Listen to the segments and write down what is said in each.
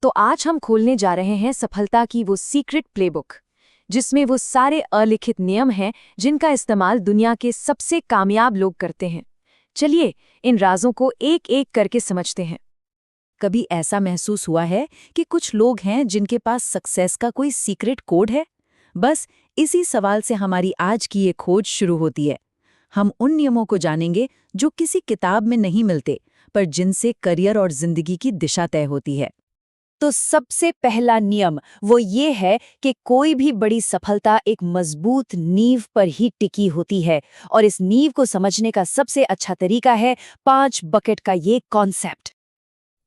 तो आज हम खोलने जा रहे हैं सफलता की वो सीक्रेट प्लेबुक, जिसमें वो सारे अलिखित नियम हैं जिनका इस्तेमाल दुनिया के सबसे कामयाब लोग करते हैं। चलिए इन राजों को एक एक करके समझते हैं। कभी ऐसा महसूस हुआ है कि कुछ लोग हैं जिनके पास सक्सेस का कोई सीक्रेट कोड है? बस इसी सवाल से हमारी आज की ये खोज शुरू होती है। हम उन नियमों को जानेंगे जो किसी किताब में नहीं मिलते, पर जिनसे करियर और जिंदगी की दिशा तय होती है। तो सबसे पहला नियम वो ये है कि कोई भी बड़ी सफलता एक मजबूत नींव पर ही टिकी होती है, और इस नींव को समझने का सबसे अच्छा तरीका है 5 बकेट का ये कॉन्सेप्ट।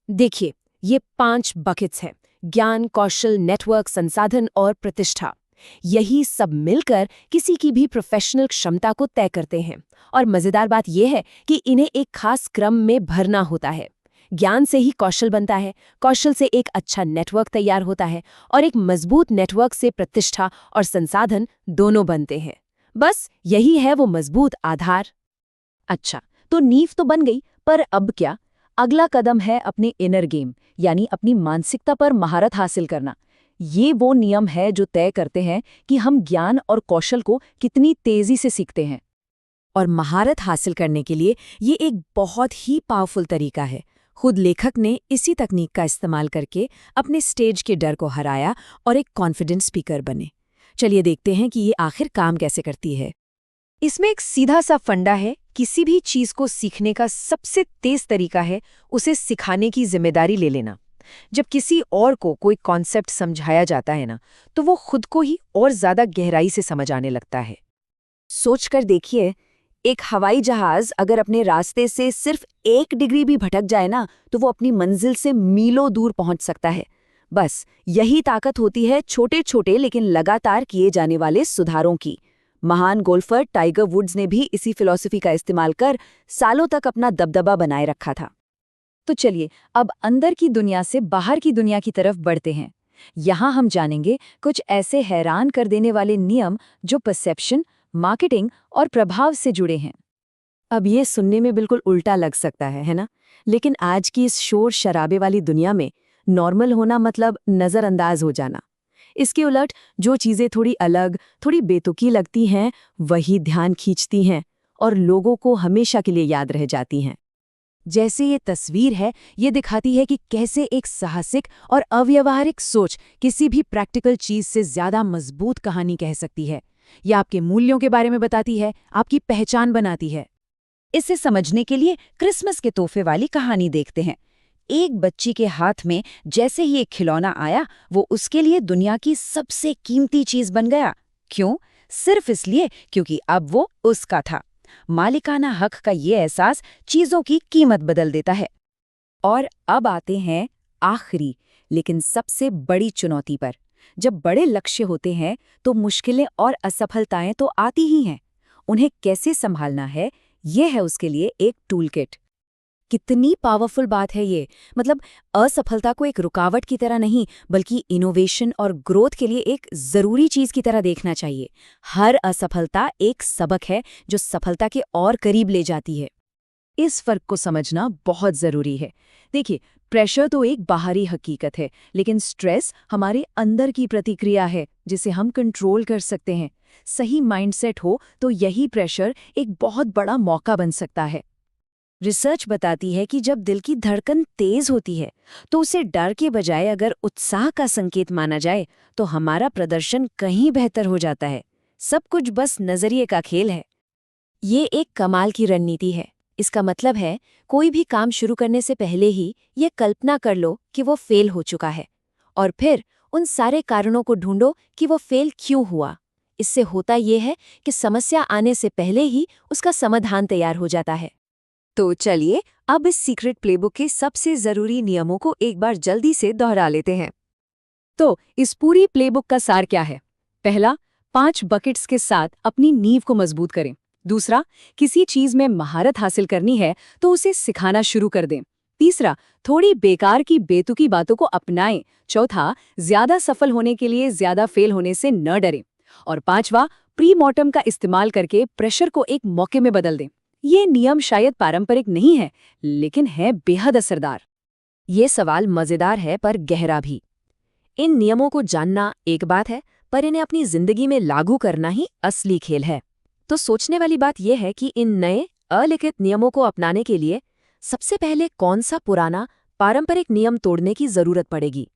देखिए, ये 5 बकेट्स हैं: ज्ञान, कौशल, नेटवर्क, संसाधन और प्रतिष्ठा। यही सब मिलकर किसी की भी प्रोफेशनल क्षमता को तय करते हैं। और मजेदार बात यह है कि इन्हें एक खास क्रम में भरना होता है। ज्ञान से ही कौशल बनता है, कौशल से एक अच्छा नेटवर्क तैयार होता है, और एक मजबूत नेटवर्क से प्रतिष्ठा और संसाधन दोनों बनते हैं। बस यही है वो मजबूत आधार। अच्छा, तो नींव तो बन गई, पर अब क्या? अगला कदम है अपने इनर गेम, यानी अपनी मानसिकता पर महारत हासिल करना। ये वो नियम है जो तय करते हैं कि हम ज्ञान और कौशल को कितनी तेजी से सीखते हैं। और महारत हासिल करने के लिए ये एक बहुत ही पावरफुल तरीका है। खुद लेखक ने इसी तकनीक का इस्तेमाल करके अपने स्टेज के डर को हराया और एक कॉन्फिडेंट स्पीकर बने। चलिए देखते हैं कि ये आखिर काम कैसे करती है। इसमें एक सीधा सा फंडा है। किसी भी चीज को सीखने का सबसे तेज तरीका है उसे सिखाने की जिम्मेदारी ले लेना। जब किसी और को कोई कॉन्सेप्ट समझाया जाता है ना, तो वो खुद को ही और ज्यादा गहराई से समझ आने लगता है। सोचकर देखिए, एक हवाई जहाज अगर अपने रास्ते से सिर्फ 1 डिग्री भी भटक जाए ना, तो वो अपनी मंजिल से मीलों दूर पहुंच सकता है। बस यही ताकत होती है छोटे छोटे लेकिन लगातार किए जाने वाले सुधारों की। महान गोल्फर टाइगर वुड्स ने भी इसी फिलॉसफी का इस्तेमाल कर सालों तक अपना दबदबा बनाए रखा था। तो चलिए अब अंदर की दुनिया से बाहर की दुनिया की तरफ बढ़ते हैं। यहाँ हम जानेंगे कुछ ऐसे हैरान कर देने वाले नियम जो परसेप्शन, मार्केटिंग और प्रभाव से जुड़े हैं। अब ये सुनने में बिल्कुल उल्टा लग सकता है ना? लेकिन आज की इस शोर शराबे वाली दुनिया में नॉर्मल होना मतलब नज़रअंदाज हो जाना। इसके उलट जो चीज़ें थोड़ी अलग, थोड़ी बेतुकी लगती हैं, वही ध्यान खींचती हैं और लोगों को हमेशा के लिए याद रह जाती हैं। जैसे ये तस्वीर है, ये दिखाती है कि कैसे एक साहसिक और अव्यावहारिक सोच किसी भी प्रैक्टिकल चीज से ज्यादा मजबूत कहानी कह सकती है। ये आपके मूल्यों के बारे में बताती है, आपकी पहचान बनाती है। इसे समझने के लिए क्रिसमस के तोहफे वाली कहानी देखते हैं। एक बच्ची के हाथ में जैसे ही एक खिलौना आया, वो उसके लिए दुनिया की सबसे कीमती चीज बन गया। क्यों? सिर्फ इसलिए क्योंकि अब वो उसका था। मालिकाना हक का ये एहसास चीजों की कीमत बदल देता है। और अब आते हैं आखिरी लेकिन सबसे बड़ी चुनौती पर। जब बड़े लक्ष्य होते हैं तो मुश्किलें और असफलताएं तो आती ही हैं। उन्हें कैसे संभालना है, ये है उसके लिए एक टूल किट। कितनी पावरफुल बात है ये! मतलब असफलता को एक रुकावट की तरह नहीं, बल्कि इनोवेशन और ग्रोथ के लिए एक जरूरी चीज की तरह देखना चाहिए। हर असफलता एक सबक है जो सफलता के और करीब ले जाती है। इस फर्क को समझना बहुत जरूरी है। देखिए, प्रेशर तो एक बाहरी हकीकत है, लेकिन स्ट्रेस हमारे अंदर की प्रतिक्रिया है जिसे हम कंट्रोल कर सकते हैं। सही माइंडसेट हो तो यही प्रेशर एक बहुत बड़ा मौका बन सकता है। रिसर्च बताती है कि जब दिल की धड़कन तेज होती है तो उसे डर के बजाय अगर उत्साह का संकेत माना जाए तो हमारा प्रदर्शन कहीं बेहतर हो जाता है। सब कुछ बस नजरिए का खेल है। ये एक कमाल की रणनीति है। इसका मतलब है, कोई भी काम शुरू करने से पहले ही ये कल्पना कर लो कि वो फेल हो चुका है, और फिर उन सारे कारणों को ढूंढो कि वो फेल क्यों हुआ। इससे होता ये है कि समस्या आने से पहले ही उसका समाधान तैयार हो जाता है। तो चलिए अब इस सीक्रेट प्लेबुक के सबसे जरूरी नियमों को एक बार जल्दी से दोहरा लेते हैं। तो इस पूरी प्लेबुक का सार क्या है? पहला, 5 बकेट्स के साथ अपनी नींव को मजबूत करें। दूसरा, किसी चीज में महारत हासिल करनी है तो उसे सिखाना शुरू कर दें। तीसरा, थोड़ी बेकार की बेतुकी बातों को अपनाएं। चौथा, ज्यादा सफल होने के लिए ज्यादा फेल होने से न डरें। और पांचवा, प्री मॉर्टम का इस्तेमाल करके प्रेशर को एक मौके में बदल दें। ये नियम शायद पारंपरिक नहीं है, लेकिन है बेहद असरदार। ये सवाल मजेदार है पर गहरा भी। इन नियमों को जानना एक बात है, पर इन्हें अपनी जिंदगी में लागू करना ही असली खेल है। तो सोचने वाली बात यह है कि इन नए अलिखित नियमों को अपनाने के लिए सबसे पहले कौन सा पुराना पारंपरिक नियम तोड़ने की जरूरत पड़ेगी।